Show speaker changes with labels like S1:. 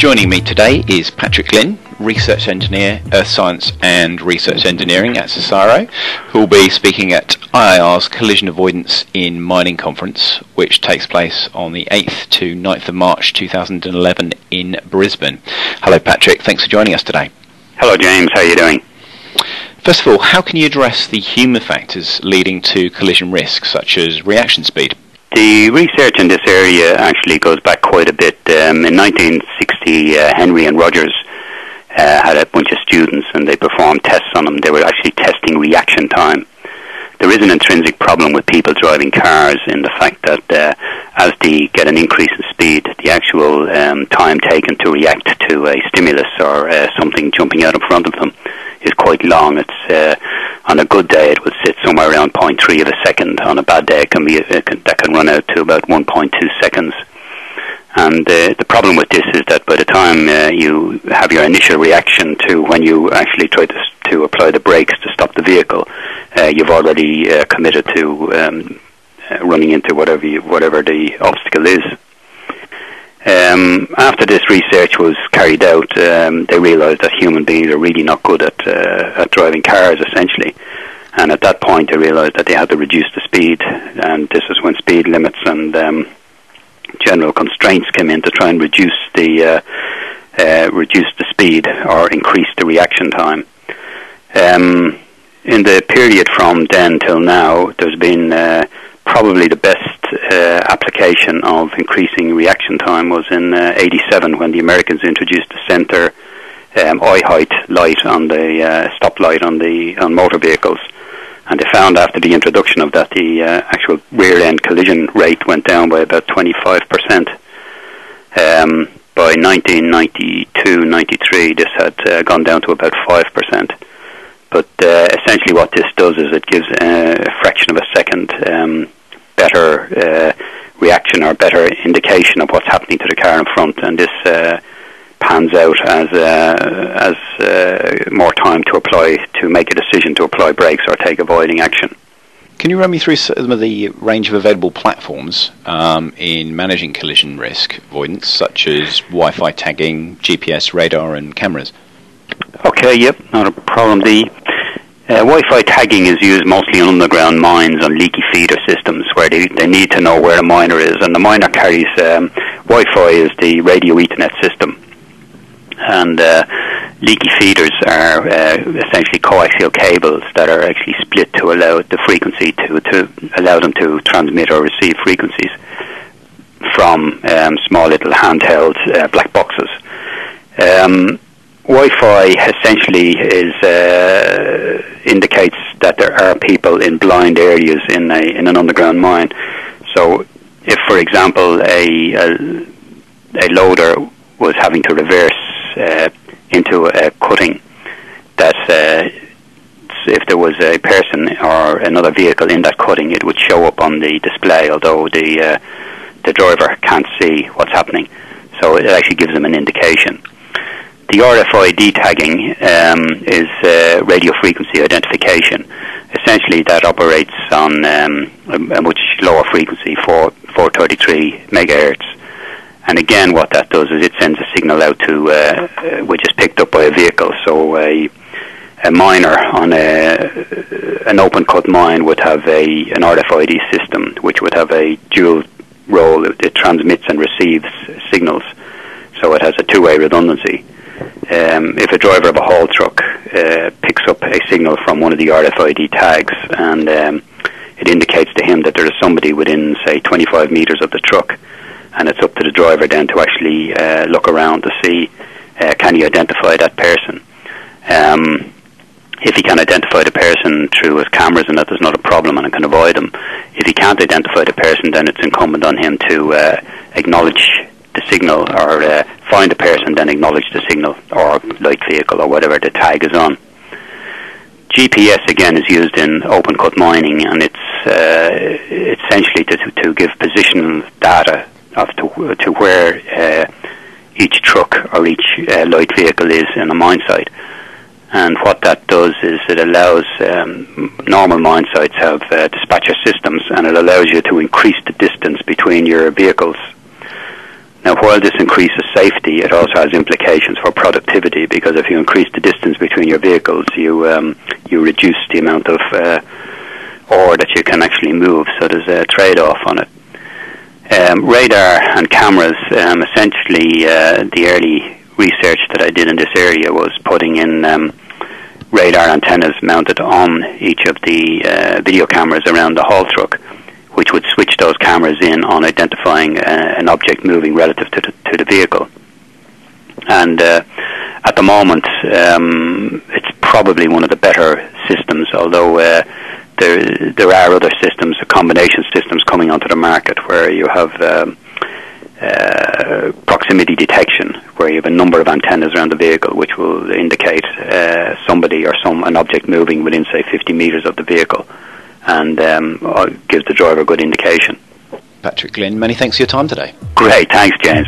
S1: Joining me today is Patrick Glynn, Research Engineer, Earth Science and Research Engineering at CSIRO, who will be speaking at IIR's Collision Avoidance in Mining Conference, which takes place on the 8th to 9th of March 2011 in Brisbane. Hello Patrick, thanks for joining us today.
S2: Hello James, how are you doing?
S1: First of all, how can you address the human factors leading to collision risk, such as reaction speed?
S2: The research in this area actually goes back quite a bit. In 1960, Henry and Rogers had a bunch of students and they performed tests on them. They were actually testing reaction time. There is an intrinsic problem with people driving cars in the fact that as they get an increase in speed, the actual time taken to react to a stimulus or something jumping out in front of them is quite long. It's on a good day it would sit somewhere around 0.3 of a second. On a bad day it can be that can run out to about 1.2 seconds. And the problem with this is that by the time you have your initial reaction to when you actually try to apply the brakes to stop the vehicle, you've already committed to running into whatever the obstacle is. After this research was carried out, they realized that human beings are really not good at driving cars, essentially. And at that point, they realized that they had to reduce the speed, and this is when speed limits and general constraints came in to try and reduce the speed or increase the reaction time. In the period from then till now, there's been probably the best application of increasing reaction time was in '87 when the Americans introduced the center eye height light on the stoplight on motor vehicles, and they found after the introduction of that the actual rear end collision rate went down by about 25%. By 1992-93, this had gone down to about 5%. But essentially what this does is it gives a fraction of a second better reaction or better indication of what's happening to the car in front, and this pans out as more time to make a decision to apply brakes or take avoiding action.
S1: Can you run me through some of the range of available platforms in managing collision risk avoidance, such as Wi-Fi tagging, GPS, radar and cameras?
S2: Okay, yep, not a problem. The Wi-Fi tagging is used mostly on underground mines on leaky feeder systems where they need to know where a miner is, and the miner carries Wi-Fi is the radio Ethernet system, and leaky feeders are essentially coaxial cables that are actually split to allow the frequency to allow them to transmit or receive frequencies from small little handheld black boxes. Wi-Fi essentially indicates that there are people in blind areas in an underground mine. So, if, for example, a loader was having to reverse into a cutting, that if there was a person or another vehicle in that cutting, it would show up on the display, although the driver can't see what's happening. So it actually gives them an indication. The RFID tagging is radio frequency identification. Essentially, that operates on a much lower frequency, 433 megahertz. And again, what that does is it sends a signal out to which is picked up by a vehicle. So a miner on an open cut mine would have an RFID system, which would have a dual role. It transmits and receives signals, so it has a two-way redundancy. If a driver of a haul truck picks up a signal from one of the RFID tags and it indicates to him that there is somebody within, say, 25 meters of the truck, and it's up to the driver then to actually look around to see can he identify that person. If he can identify the person through his cameras, and that is not a problem and it can avoid him. If he can't identify the person, then it's incumbent on him to acknowledge the signal or find the person, then acknowledge the signal or light vehicle or whatever the tag is on. GPS again is used in open cut mining, and it's essentially to give positional data to where each truck or each light vehicle is in a mine site. And what that does is it allows normal mine sites have dispatcher systems, and it allows you to increase the distance between your vehicles. Now, while this increases safety, it also has implications for productivity, because if you increase the distance between your vehicles, you reduce the amount of ore that you can actually move. So there's a trade-off on it. Radar and cameras, essentially the early research that I did in this area was putting in radar antennas mounted on each of the video cameras around the haul truck, which would switch those cameras in on identifying an object moving relative to the vehicle. And at the moment, it's probably one of the better systems, although there are other systems, combination systems coming onto the market where you have proximity detection, where you have a number of antennas around the vehicle which will indicate somebody or an object moving within, say, 50 metres of the vehicle, and gives the driver a good indication.
S1: Patrick Glynn, many thanks for your time today.
S2: Great, thanks, James.